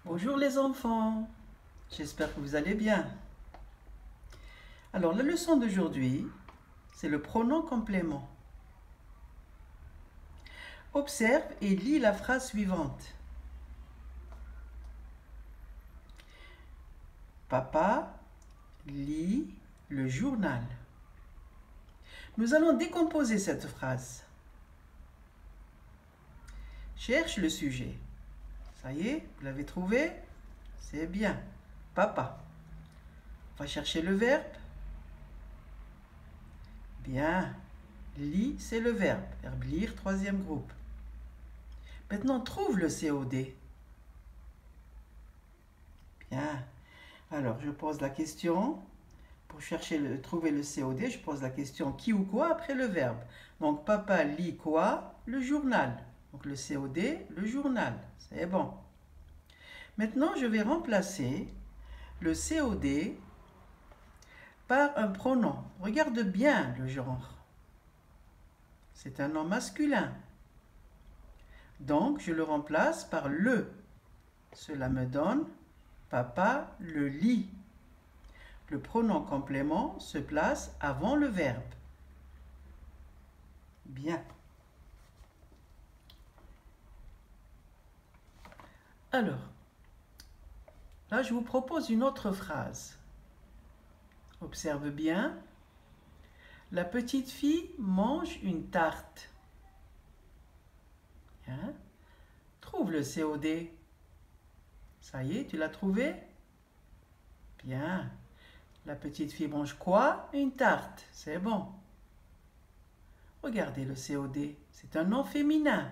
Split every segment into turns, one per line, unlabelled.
Bonjour les enfants, j'espère que vous allez bien. Alors la leçon d'aujourd'hui, c'est le pronom complément. Observe et lis la phrase suivante. Papa lit le journal. Nous allons décomposer cette phrase. Cherche le sujet. Ça y est, vous l'avez trouvé? C'est bien. Papa. On va chercher le verbe. Bien. Lit, c'est le verbe. Verbe lire, troisième groupe. Maintenant, trouve le COD. Bien. Alors, je pose la question. Pour trouver le COD, je pose la question qui ou quoi après le verbe. Donc, papa lit quoi? Le journal. Donc, le COD, le journal. C'est bon. Maintenant, je vais remplacer le COD par un pronom. Regarde bien le genre. C'est un nom masculin. Donc, je le remplace par le. Cela me donne papa le lit. Le pronom complément se place avant le verbe. Bien. Alors, là, je vous propose une autre phrase. Observe bien. La petite fille mange une tarte. Bien. Trouve le COD. Ça y est, tu l'as trouvé? Bien. La petite fille mange quoi? Une tarte. C'est bon. Regardez le COD. C'est un nom féminin.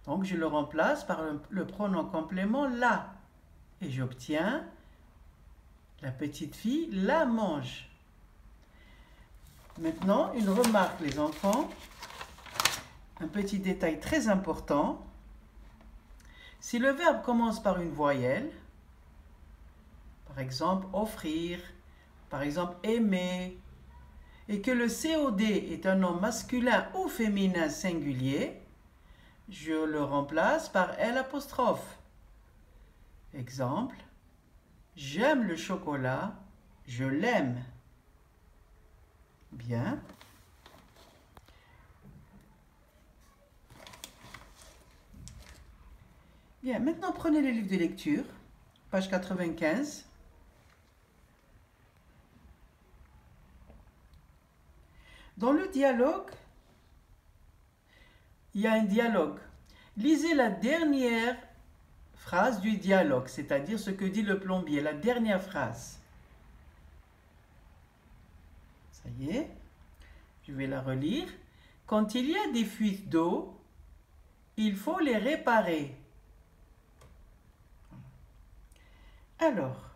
Donc, je le remplace par le pronom complément la. Et j'obtiens la petite fille la mange. Maintenant, une remarque, les enfants. Un petit détail très important. Si le verbe commence par une voyelle, par exemple offrir, par exemple aimer, et que le COD est un nom masculin ou féminin singulier, je le remplace par L'. Exemple, j'aime le chocolat, je l'aime. Bien. Bien, maintenant prenez les livres de lecture, page 95. Dans le dialogue, il y a un dialogue. Lisez la dernière phrase du dialogue, c'est-à-dire ce que dit le plombier, la dernière phrase. Ça y est, je vais la relire. Quand il y a des fuites d'eau, il faut les réparer. Alors,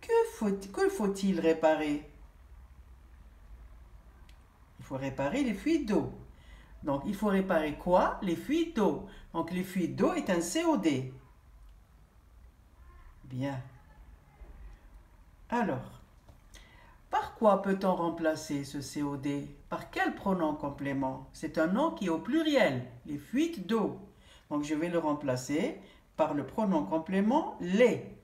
que faut-il réparer? Il faut réparer les fuites d'eau. Donc, il faut réparer quoi? Les fuites d'eau. Donc, les fuites d'eau est un COD. Bien. Alors, par quoi peut-on remplacer ce COD? Par quel pronom complément? C'est un nom qui est au pluriel, les fuites d'eau. Donc, je vais le remplacer par le pronom complément les.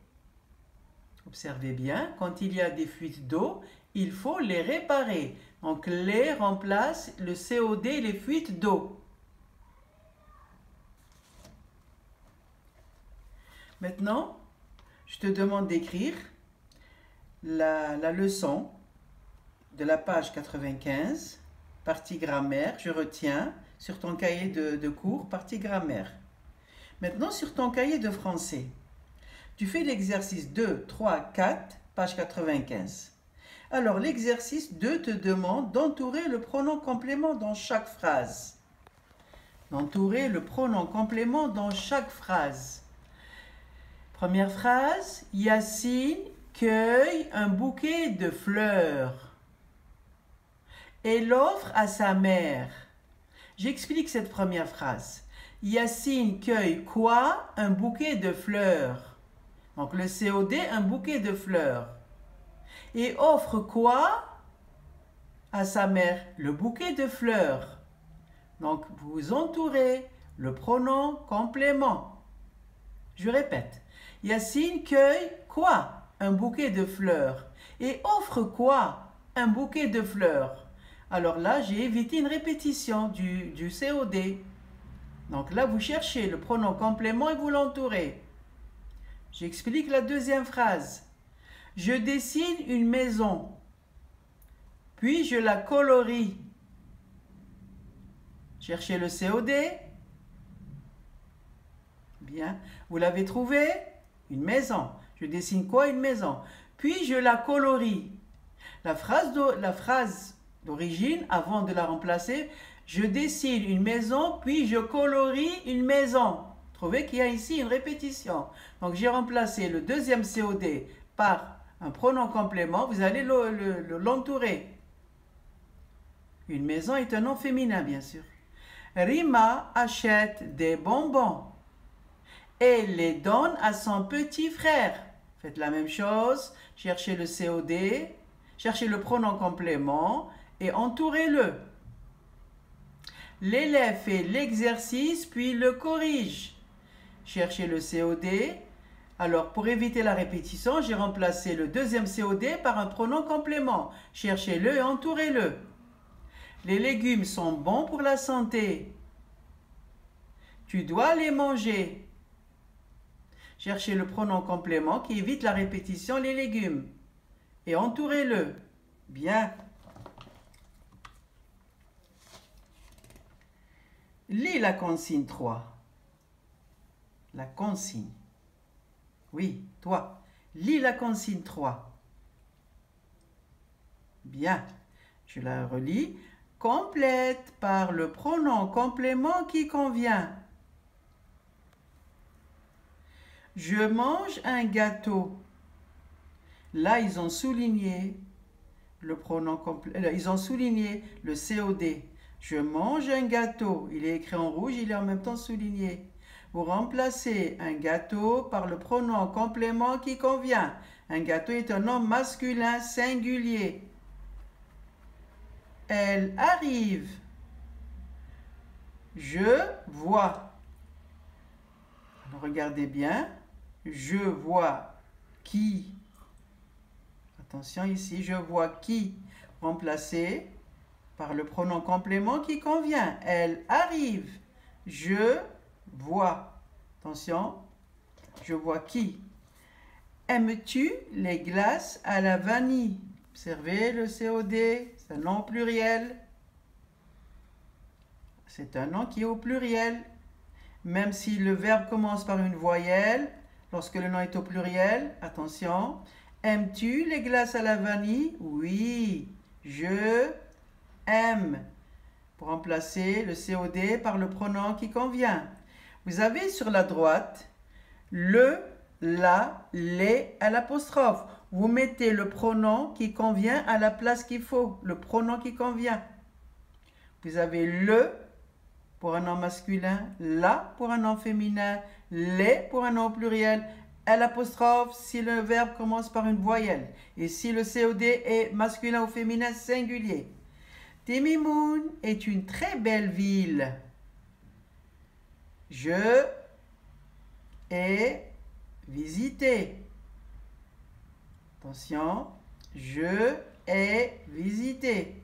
Observez bien, quand il y a des fuites d'eau, il faut les réparer. Donc, les remplace le COD, les fuites d'eau. Maintenant, je te demande d'écrire la leçon de la page 95, partie grammaire. Je retiens sur ton cahier de cours, partie grammaire. Maintenant, sur ton cahier de français, tu fais l'exercice 2, 3, 4, page 95. Alors, l'exercice 2 te demande d'entourer le pronom complément dans chaque phrase. D'entourer le pronom complément dans chaque phrase. Première phrase, Yacine cueille un bouquet de fleurs et l'offre à sa mère. J'explique cette première phrase. Yacine cueille quoi? Un bouquet de fleurs. Donc le COD, un bouquet de fleurs. Et offre quoi à sa mère? Le bouquet de fleurs. Donc vous entourez le pronom complément. Je répète. Yacine cueille quoi? Un bouquet de fleurs. Et offre quoi? Un bouquet de fleurs. Alors là, j'ai évité une répétition du COD. Donc là, vous cherchez le pronom complément et vous l'entourez. J'explique la deuxième phrase. Je dessine une maison, puis je la colorie. Cherchez le COD. Bien. Vous l'avez trouvé? Une maison. Je dessine quoi? Une maison. Puis je la colorie. La phrase d'origine, avant de la remplacer, je dessine une maison, puis je colorie une maison. Trouvez qu'il y a ici une répétition. Donc j'ai remplacé le deuxième COD par un pronom complément. Vous allez l'entourer. Une maison est un nom féminin, bien sûr. Rima achète des bonbons et les donne à son petit frère. Faites la même chose. Cherchez le COD, cherchez le pronom complément et entourez-le. L'élève fait l'exercice puis le corrige. Cherchez le COD. Alors, pour éviter la répétition, j'ai remplacé le deuxième COD par un pronom complément. Cherchez-le et entourez-le. Les légumes sont bons pour la santé. Tu dois les manger. Cherchez le pronom complément qui évite la répétition, les légumes. Et entourez-le. Bien. Lis la consigne 3. La consigne. Oui, toi. Lis la consigne 3. Bien. Je la relis. Complète par le pronom complément qui convient. Je mange un gâteau. Là, ils ont souligné le pronom complément. Ils ont souligné le COD. Je mange un gâteau. Il est écrit en rouge, il est en même temps souligné. Vous remplacez un gâteau par le pronom complément qui convient. Un gâteau est un nom masculin singulier. Elle arrive. Je vois. Alors, regardez bien. Je vois qui. Attention ici, je vois qui. Remplacé par le pronom complément qui convient. Elle arrive. Je vois. Attention. Je vois qui. Aimes-tu les glaces à la vanille? Observez le COD. C'est un nom pluriel. C'est un nom qui est au pluriel. Même si le verbe commence par une voyelle, lorsque le nom est au pluriel, attention. Aimes-tu les glaces à la vanille? Oui, je aime. Pour remplacer le COD par le pronom qui convient. Vous avez sur la droite le, la, les à l'apostrophe. Vous mettez le pronom qui convient à la place qu'il faut. Le pronom qui convient. Vous avez le pour un nom masculin, la pour un nom féminin, les pour un nom pluriel, l'apostrophe si le verbe commence par une voyelle et si le COD est masculin ou féminin singulier. Temimoun est une très belle ville. Je ai visité. Attention, je ai visité.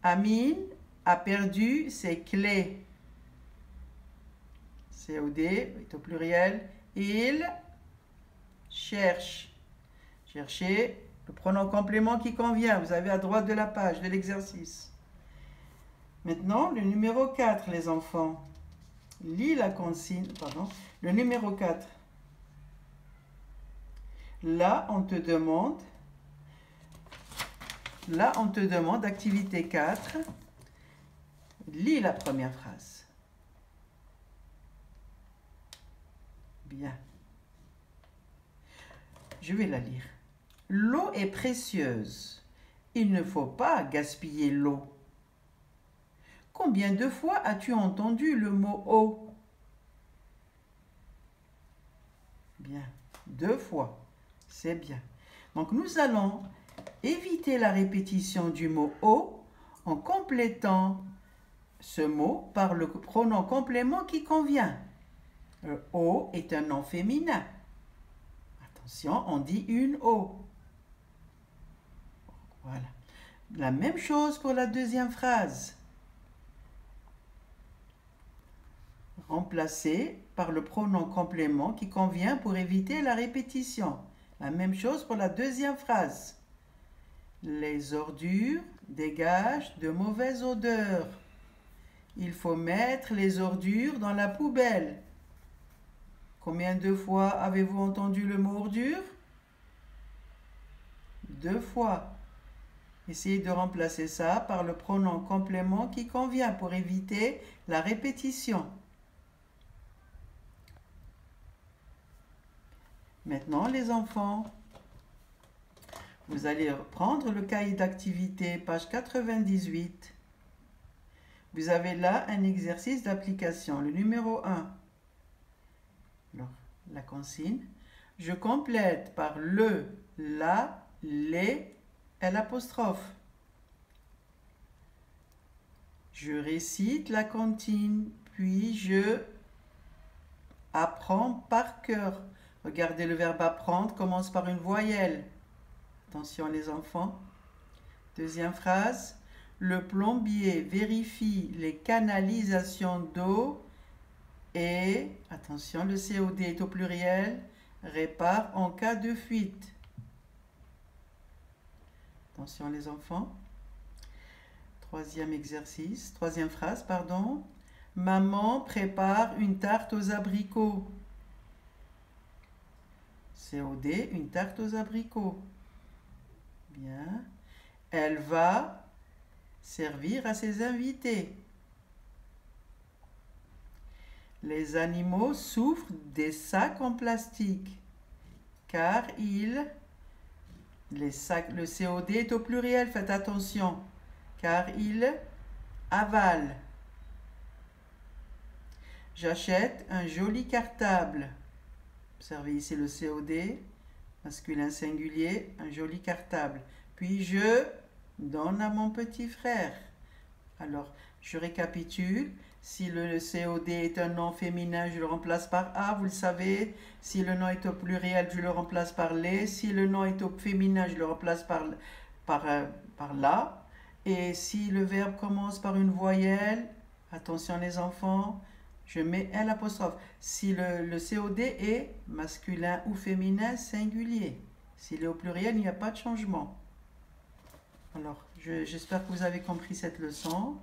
Amine a perdu ses clés. COD est au pluriel. Il cherche. Cherchez le pronom complément qui convient. Vous avez à droite de la page de l'exercice. Maintenant, le numéro 4, les enfants. Lis la consigne. Pardon. Le numéro 4. Là, on te demande. Activité 4. Lis la première phrase. Bien. Je vais la lire. L'eau est précieuse. Il ne faut pas gaspiller l'eau. Combien de fois as-tu entendu le mot eau? Bien. 2 fois. C'est bien. Donc, nous allons éviter la répétition du mot eau en complétant ce mot par le pronom complément qui convient. Le eau est un nom féminin. Attention, on dit une eau. Voilà. La même chose pour la deuxième phrase. Remplacer par le pronom complément qui convient pour éviter la répétition. La même chose pour la deuxième phrase. Les ordures dégagent de mauvaises odeurs. Il faut mettre les ordures dans la poubelle. Combien de fois avez-vous entendu le mot ordure? 2 fois. Essayez de remplacer ça par le pronom complément qui convient pour éviter la répétition. Maintenant, les enfants, vous allez reprendre le cahier d'activité, page 98. Vous avez là un exercice d'application, le numéro 1. Alors, la consigne. Je complète par le, la, les et l'apostrophe. Je récite la comptine, puis je apprends par cœur. Regardez, le verbe apprendre commence par une voyelle. Attention les enfants. Deuxième phrase. Le plombier vérifie les canalisations d'eau et, attention, le COD est au pluriel, répare en cas de fuite. Attention les enfants. Troisième phrase, pardon. Maman prépare une tarte aux abricots. COD, une tarte aux abricots. Bien. Elle va servir à ses invités. Les animaux souffrent des sacs en plastique car le COD est au pluriel, faites attention, car ils avalent. J'achète un joli cartable. Observez ici le COD, masculin singulier, un joli cartable. Puis je donne à mon petit frère. Alors, je récapitule. Si le COD est un nom féminin, je le remplace par A, vous le savez. Si le nom est au pluriel, je le remplace par les. Si le nom est au féminin, je le remplace par la. Et si le verbe commence par une voyelle, attention les enfants, je mets L'. Si le COD est masculin ou féminin, singulier. S'il est au pluriel, il n'y a pas de changement. Alors, j'espère que vous avez compris cette leçon.